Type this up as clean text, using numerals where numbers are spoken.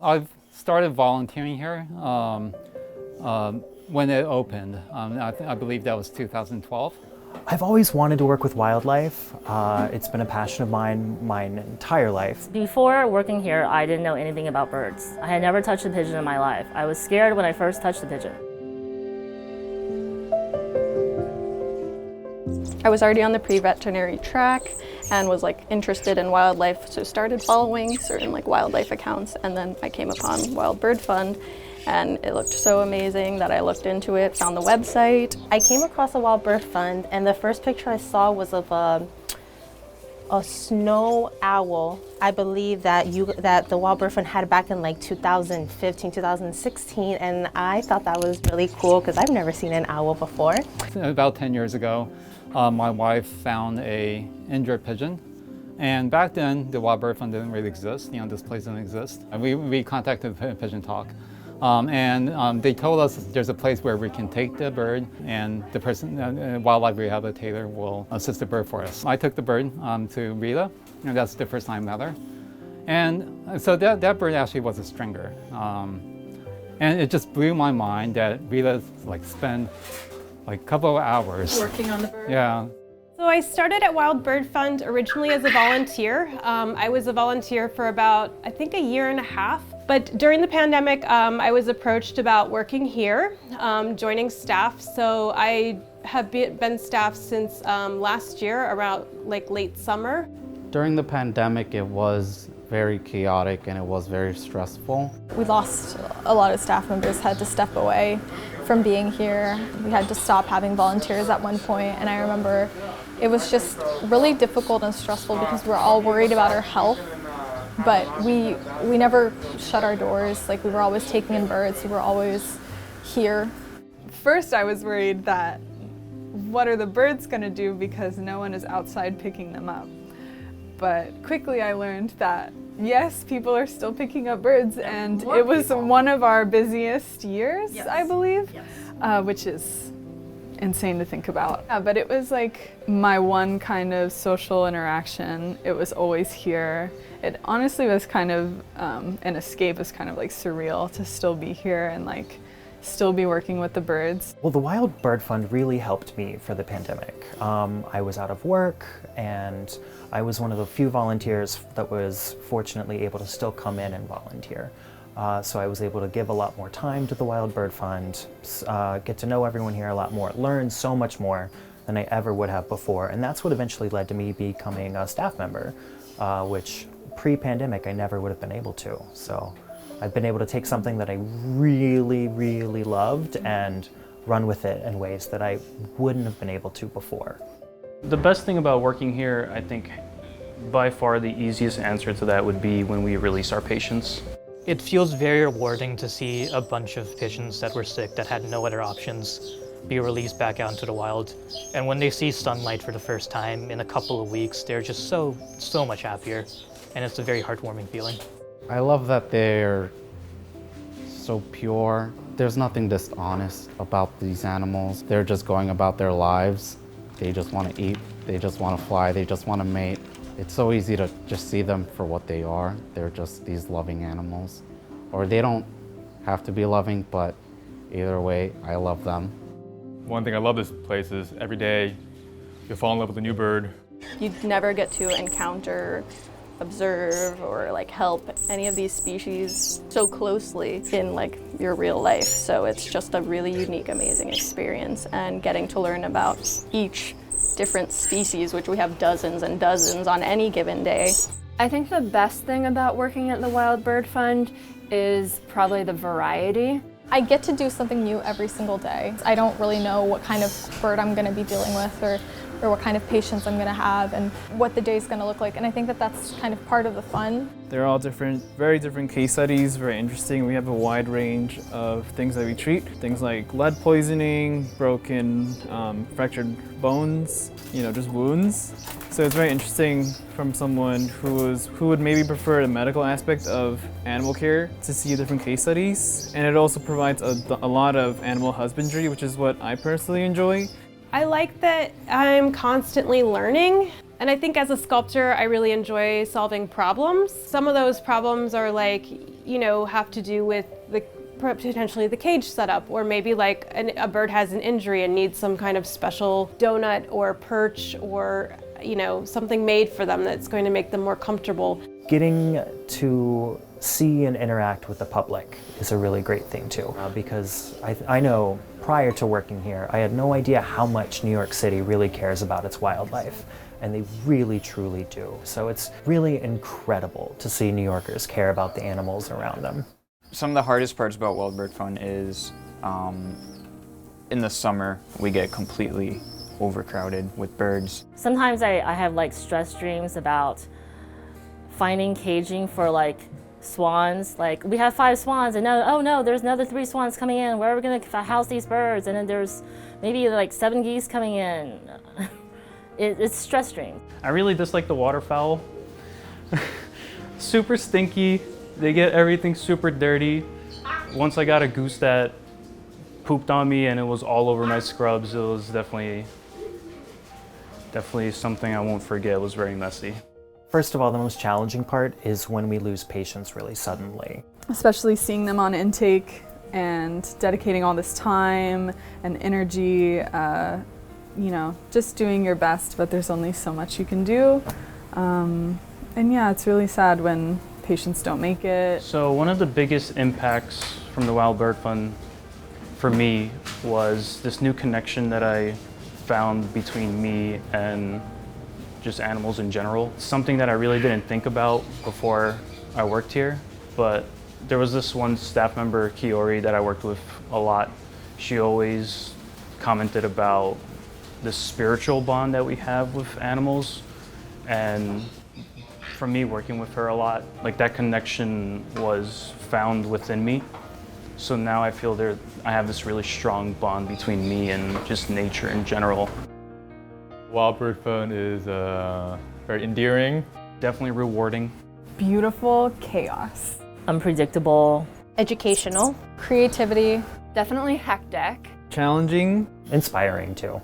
I've started volunteering here when it opened. I believe that was 2012. I've always wanted to work with wildlife. It's been a passion of mine my entire life. Before working here, I didn't know anything about birds. I had never touched a pigeon in my life. I was scared when I first touched a pigeon. I was already on the pre-veterinary track and was interested in wildlife, so started following certain wildlife accounts, and then I came upon Wild Bird Fund, and it looked so amazing that I looked into it, found the website. I came across a Wild Bird Fund, and the first picture I saw was of a snow owl. I believe that the Wild Bird Fund had back in 2015, 2016, and I thought that was really cool because I've never seen an owl before. About 10 years ago, my wife found an injured pigeon. And back then, the Wild Bird Fund didn't really exist. This place didn't exist. We contacted Pigeon Talk. They told us there's a place where we can take the bird, and the person, wildlife rehabilitator, will assist the bird for us. I took the bird to Rita, and that's the first time I met her. And so that bird actually was a stringer. And it just blew my mind that Rita spent a couple of hours Working on the bird? Yeah. So I started at Wild Bird Fund originally as a volunteer. I was a volunteer for about, I think, a year and a half. But during the pandemic, I was approached about working here, joining staff. So I have been staff since last year, around late summer. During the pandemic, it was very chaotic and it was very stressful. We lost a lot of staff members, had to step away from being here. We had to stop having volunteers at one point, and I remember it was just really difficult and stressful because we were all worried about our health, but we never shut our doors. We were always taking in birds, we were always here. First I was worried that what are the birds going to do because no one is outside picking them up. But quickly I learned that yes, people are still picking up birds, and it was one of our busiest years, yes. I believe, yes. Which is insane to think about. Yeah, but it was my one kind of social interaction. It was always here. It honestly was kind of an escape. It was kind of surreal to still be here and still be working with the birds. Well, the Wild Bird Fund really helped me for the pandemic. I was out of work, and I was one of the few volunteers that was fortunately able to still come in and volunteer. So I was able to give a lot more time to the Wild Bird Fund, get to know everyone here a lot more, learn so much more than I ever would have before. And that's what eventually led to me becoming a staff member, which pre-pandemic I never would have been able to. So I've been able to take something that I really, really loved and run with it in ways that I wouldn't have been able to before. The best thing about working here, I think by far the easiest answer to that would be when we release our patients. It feels very rewarding to see a bunch of pigeons that were sick, that had no other options, be released back out into the wild. And when they see sunlight for the first time in a couple of weeks, they're just so much happier. And it's a very heartwarming feeling. I love that they're so pure. There's nothing dishonest about these animals. They're just going about their lives. They just want to eat, they just want to fly, they just want to mate. It's so easy to just see them for what they are. They're just these loving animals. Or they don't have to be loving, but either way, I love them. One thing I love this place is every day you fall in love with a new bird. You'd never get to encounter, observe, or help any of these species so closely in your real life. So it's just a really unique, amazing experience, and getting to learn about each different species, which we have dozens and dozens on any given day. I think the best thing about working at the Wild Bird Fund is probably the variety. I get to do something new every single day. I don't really know what kind of bird I'm going to be dealing with, or what kind of patients I'm going to have, and what the day's going to look like. And I think that that's kind of part of the fun. They're all different, very different case studies, very interesting. We have a wide range of things that we treat. Things like lead poisoning, broken, fractured bones, just wounds. So it's very interesting from someone who would maybe prefer the medical aspect of animal care to see different case studies. And it also provides a lot of animal husbandry, which is what I personally enjoy. I like that I'm constantly learning And I think as a sculptor, I really enjoy solving problems. Some of those problems are like, you know, have to do with potentially the cage setup, or maybe like a bird has an injury and needs some kind of special donut or perch or, you know, something made for them that's going to make them more comfortable. Getting to see and interact with the public is a really great thing too, because I know prior to working here, I had no idea how much New York City really cares about its wildlife, and they really truly do. So it's really incredible to see New Yorkers care about the animals around them. Some of the hardest parts about Wild Bird Fun is in the summer we get completely overcrowded with birds. Sometimes I have like stress dreams about finding caging for like swans. Like we have 5 swans and oh no, there's another 3 swans coming in. Where are we gonna house these birds? And then there's maybe like 7 geese coming in. It's stress dreams. I really dislike the waterfowl. Super stinky. They get everything super dirty. Once I got a goose that pooped on me and it was all over my scrubs, it was definitely something I won't forget. It was very messy. First of all, the most challenging part is when we lose patients really suddenly. Especially seeing them on intake and dedicating all this time and energy, you know, just doing your best, but there's only so much you can do. And yeah, it's really sad when patients don't make it. So one of the biggest impacts from the Wild Bird Fund for me was this new connection that I found between me and just animals in general. Something that I really didn't think about before I worked here, but there was this one staff member, Kiori, that I worked with a lot. She always commented about the spiritual bond that we have with animals, and for me working with her a lot, like that connection was found within me. So now I feel I have this really strong bond between me and just nature in general. Wild Bird Fun is very endearing. Definitely rewarding. Beautiful chaos. Unpredictable. Educational. Creativity. Definitely hectic. Challenging. Inspiring too.